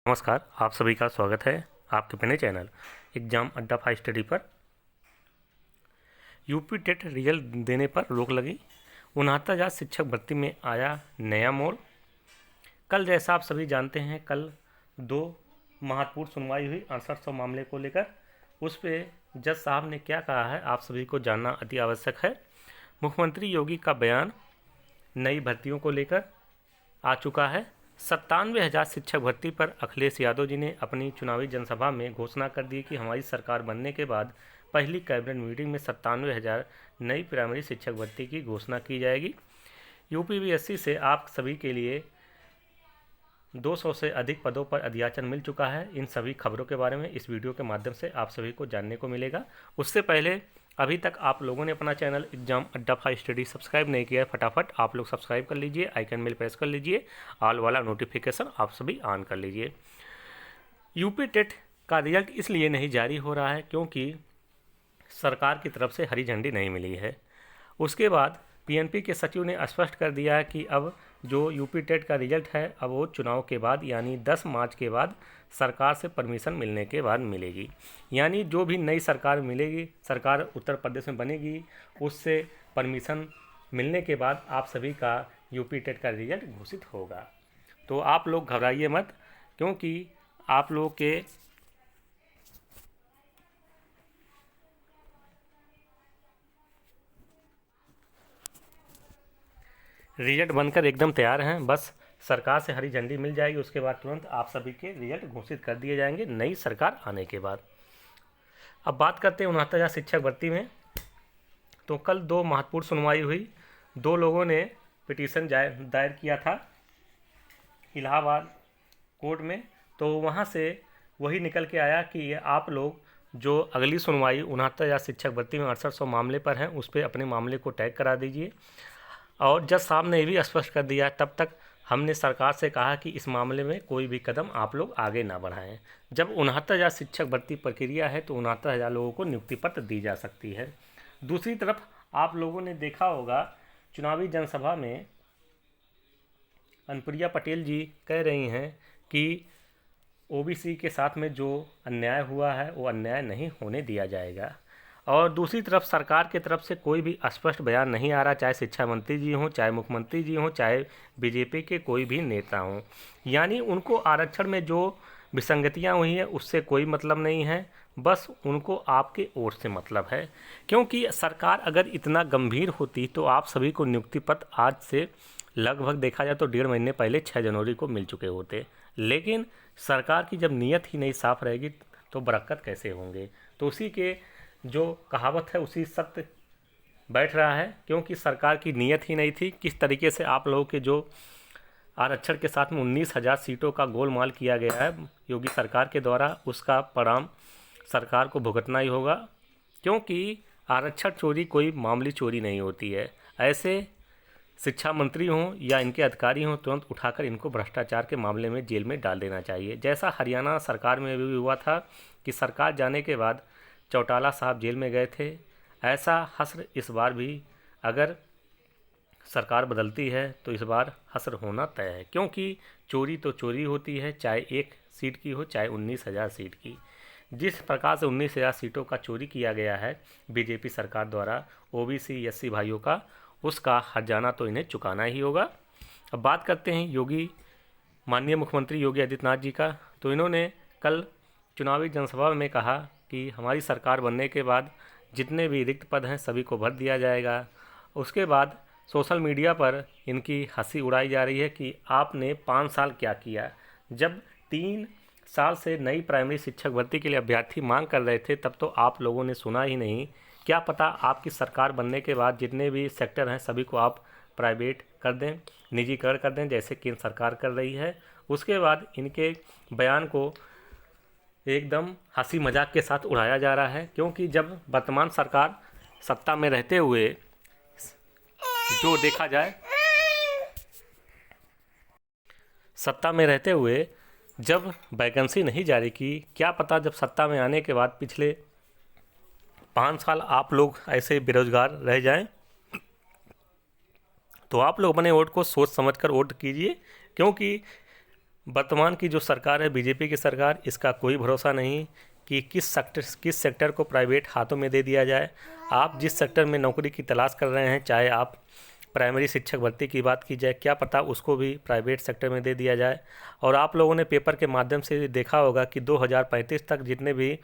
नमस्कार, आप सभी का स्वागत है आपके अपने चैनल एग्जाम अड्डा 5 स्टडी पर। यूपी टेट रिजल्ट देने पर रोक लगी। 69,000 शिक्षक भर्ती में आया नया मोड़। कल जैसा आप सभी जानते हैं, कल दो महत्वपूर्ण सुनवाई हुई 6800 मामले को लेकर। उस पर जज साहब ने क्या कहा है आप सभी को जानना अति आवश्यक है। मुख्यमंत्री योगी का बयान नई भर्तियों को लेकर आ चुका है। 97,000 शिक्षक भर्ती पर अखिलेश यादव जी ने अपनी चुनावी जनसभा में घोषणा कर दी कि हमारी सरकार बनने के बाद पहली कैबिनेट मीटिंग में 97,000 नई प्राइमरी शिक्षक भर्ती की घोषणा की जाएगी। यूपीपीएससी से आप सभी के लिए 200 से अधिक पदों पर अधियाचन मिल चुका है। इन सभी खबरों के बारे में इस वीडियो के माध्यम से आप सभी को जानने को मिलेगा। उससे पहले अभी तक आप लोगों ने अपना चैनल एग्जाम अड्डा 5 स्टडी सब्सक्राइब नहीं किया है, फटाफट आप लोग सब्सक्राइब कर लीजिए, आइकन बेल प्रेस कर लीजिए, ऑल वाला नोटिफिकेशन आप सभी ऑन कर लीजिए। यूपी टेट का रिजल्ट इसलिए नहीं जारी हो रहा है क्योंकि सरकार की तरफ से हरी झंडी नहीं मिली है। उसके बाद पीएनपी के सचिव ने स्पष्ट कर दिया है कि अब जो यूपी टेट का रिजल्ट है अब वो चुनाव के बाद यानी 10 मार्च के बाद सरकार से परमिशन मिलने के बाद मिलेगी। यानी जो भी नई सरकार मिलेगी, सरकार उत्तर प्रदेश में बनेगी, उससे परमिशन मिलने के बाद आप सभी का यूपी टेट का रिजल्ट घोषित होगा। तो आप लोग घबराइए मत, क्योंकि आप लोग के रिजल्ट बनकर एकदम तैयार हैं। बस सरकार से हरी झंडी मिल जाएगी, उसके बाद तुरंत आप सभी के रिजल्ट घोषित कर दिए जाएंगे नई सरकार आने के बाद। अब बात करते हैं 69,000 शिक्षक भर्ती में। तो कल दो महत्वपूर्ण सुनवाई हुई। दो लोगों ने पिटीशन दायर किया था इलाहाबाद कोर्ट में। तो वहाँ से वही निकल के आया कि ये आप लोग जो अगली सुनवाई 69,000 शिक्षक भर्ती में 6800 मामले पर हैं उस पर अपने मामले को टैग करा दीजिए। और जज साहब ने ये भी स्पष्ट कर दिया, तब तक हमने सरकार से कहा कि इस मामले में कोई भी कदम आप लोग आगे ना बढ़ाएं। जब 69,000 शिक्षक भर्ती प्रक्रिया है तो 69,000 लोगों को नियुक्ति पत्र दी जा सकती है। दूसरी तरफ आप लोगों ने देखा होगा चुनावी जनसभा में अनुप्रिया पटेल जी कह रही हैं कि ओबीसी के साथ में जो अन्याय हुआ है वो अन्याय नहीं होने दिया जाएगा। और दूसरी तरफ सरकार की तरफ से कोई भी स्पष्ट बयान नहीं आ रहा, चाहे शिक्षा मंत्री जी हों, चाहे मुख्यमंत्री जी हों, चाहे बीजेपी के कोई भी नेता हों। यानी उनको आरक्षण में जो विसंगतियां हुई हैं उससे कोई मतलब नहीं है, बस उनको आपके वोट से मतलब है। क्योंकि सरकार अगर इतना गंभीर होती तो आप सभी को नियुक्ति पत्र आज से लगभग देखा जाए तो 1.5 महीने पहले 6 जनवरी को मिल चुके होते। लेकिन सरकार की जब नीयत ही नहीं साफ रहेगी तो बरकत कैसे होंगे। तो उसी के जो कहावत है उसी सत्य बैठ रहा है, क्योंकि सरकार की नीयत ही नहीं थी। किस तरीके से आप लोगों के जो आरक्षण के साथ में 19,000 सीटों का गोलमाल किया गया है योगी सरकार के द्वारा, उसका परिणाम सरकार को भुगतना ही होगा। क्योंकि आरक्षण चोरी कोई मामूली चोरी नहीं होती है। ऐसे शिक्षा मंत्री हों या इनके अधिकारी हों, तुरंत उठाकर इनको भ्रष्टाचार के मामले में जेल में डाल देना चाहिए। जैसा हरियाणा सरकार में भी हुआ था कि सरकार जाने के बाद चौटाला साहब जेल में गए थे, ऐसा हश्र इस बार भी अगर सरकार बदलती है तो इस बार हश्र होना तय है। क्योंकि चोरी तो चोरी होती है, चाहे 1 सीट की हो चाहे 19,000 सीट की। जिस प्रकार से 19,000 सीटों का चोरी किया गया है बीजेपी सरकार द्वारा ओबीसी एससी भाइयों का, उसका हर्जाना तो इन्हें चुकाना ही होगा। अब बात करते हैं योगी माननीय मुख्यमंत्री योगी आदित्यनाथ जी का। तो इन्होंने कल चुनावी जनसभा में कहा कि हमारी सरकार बनने के बाद जितने भी रिक्त पद हैं सभी को भर दिया जाएगा। उसके बाद सोशल मीडिया पर इनकी हंसी उड़ाई जा रही है कि आपने 5 साल क्या किया। जब 3 साल से नई प्राइमरी शिक्षक भर्ती के लिए अभ्यर्थी मांग कर रहे थे तब तो आप लोगों ने सुना ही नहीं। क्या पता आपकी सरकार बनने के बाद जितने भी सेक्टर हैं सभी को आप प्राइवेट कर दें, निजीकरण कर दें, जैसे केंद्र सरकार कर रही है। उसके बाद इनके बयान को एकदम हंसी मजाक के साथ उड़ाया जा रहा है। क्योंकि जब वर्तमान सरकार सत्ता में रहते हुए जो देखा जाए, सत्ता में रहते हुए जब वैकेंसी नहीं जारी की, क्या पता जब सत्ता में आने के बाद पिछले 5 साल आप लोग ऐसे बेरोजगार रह जाएं। तो आप लोग अपने वोट को सोच समझ कर वोट कीजिए, क्योंकि वर्तमान की जो सरकार है बीजेपी की सरकार, इसका कोई भरोसा नहीं कि किस सेक्टर को प्राइवेट हाथों में दे दिया जाए। आप जिस सेक्टर में नौकरी की तलाश कर रहे हैं, चाहे आप प्राइमरी शिक्षक भर्ती की बात की जाए, क्या पता उसको भी प्राइवेट सेक्टर में दे दिया जाए। और आप लोगों ने पेपर के माध्यम से देखा होगा कि 2035 तक जितने भी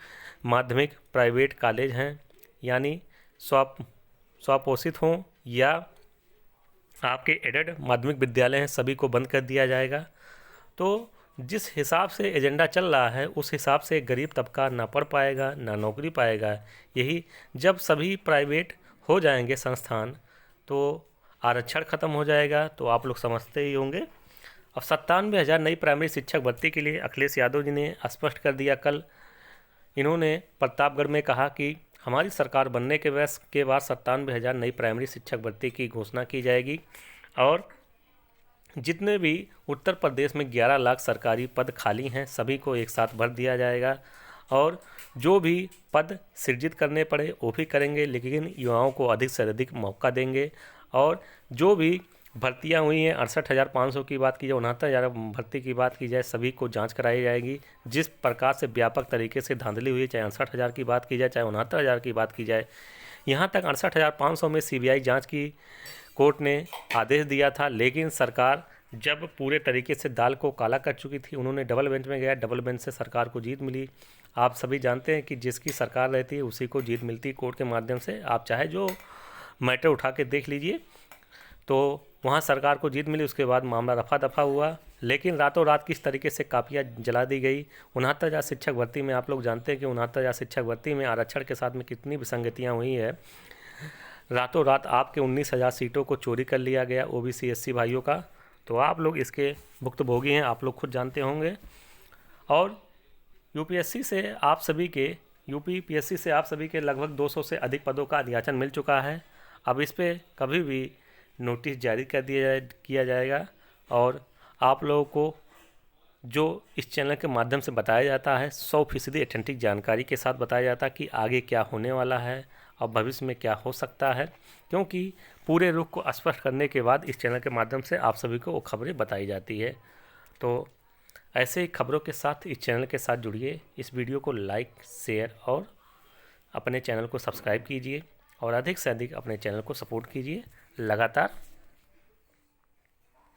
माध्यमिक प्राइवेट कॉलेज हैं, यानी स्वपोषित हों या आपके एडेड माध्यमिक विद्यालय हैं, सभी को बंद कर दिया जाएगा। तो जिस हिसाब से एजेंडा चल रहा है, उस हिसाब से गरीब तबका ना पढ़ पाएगा ना नौकरी पाएगा। यही जब सभी प्राइवेट हो जाएंगे संस्थान, तो आरक्षण ख़त्म हो जाएगा। तो आप लोग समझते ही होंगे। अब 97,000 नई प्राइमरी शिक्षक भर्ती के लिए अखिलेश यादव जी ने स्पष्ट कर दिया कल। इन्होंने प्रतापगढ़ में कहा कि हमारी सरकार बनने के बाद 97,000 नई प्राइमरी शिक्षक भर्ती की घोषणा की जाएगी और जितने भी उत्तर प्रदेश में 11 लाख सरकारी पद खाली हैं, सभी को एक साथ भर दिया जाएगा और जो भी पद सृजित करने पड़े वो भी करेंगे, लेकिन युवाओं को अधिक से अधिक मौका देंगे। और जो भी भर्तियां हुई हैं, 68,500 की बात की जाए, 69,000 भर्ती की बात की जाए, सभी को जांच कराई जाएगी। जिस प्रकार से व्यापक तरीके से धांधली हुई है, चाहे 68,000 की बात की जाए, चाहे 69,000 की बात की जाए, यहाँ तक 68,500 में CBI जांच की कोर्ट ने आदेश दिया था। लेकिन सरकार जब पूरे तरीके से दाल को काला कर चुकी थी, उन्होंने डबल बेंच में गया, डबल बेंच से सरकार को जीत मिली। आप सभी जानते हैं कि जिसकी सरकार रहती है उसी को जीत मिलती है कोर्ट के माध्यम से। आप चाहे जो मैटर उठा के देख लीजिए, तो वहाँ सरकार को जीत मिली। उसके बाद मामला रफा दफा हुआ, लेकिन रातों रात किस तरीके से कापियाँ जला दी गई। 69,000 शिक्षक भर्ती में आप लोग जानते हैं कि 69,000 शिक्षक भर्ती में आरक्षण के साथ में कितनी विसंगतियाँ हुई है। रातों रात आपके 19,000 सीटों को चोरी कर लिया गया OBC SC भाइयों का। तो आप लोग इसके भुक्तभोगी हैं, आप लोग खुद जानते होंगे। और यूपीपीएससी से आप सभी के लगभग 200 से अधिक पदों का अधियाचन मिल चुका है। अब इस पर कभी भी नोटिस जारी कर किया जाएगा और आप लोगों को जो इस चैनल के माध्यम से बताया जाता है 100% ऑथेंटिक जानकारी के साथ बताया जाता है कि आगे क्या होने वाला है और भविष्य में क्या हो सकता है, क्योंकि पूरे रुख को स्पष्ट करने के बाद इस चैनल के माध्यम से आप सभी को वो खबरें बताई जाती है। तो ऐसे ही खबरों के साथ इस चैनल के साथ जुड़िए। इस वीडियो को लाइक, शेयर और अपने चैनल को सब्सक्राइब कीजिए और अधिक से अधिक अपने चैनल को सपोर्ट कीजिए। लगातार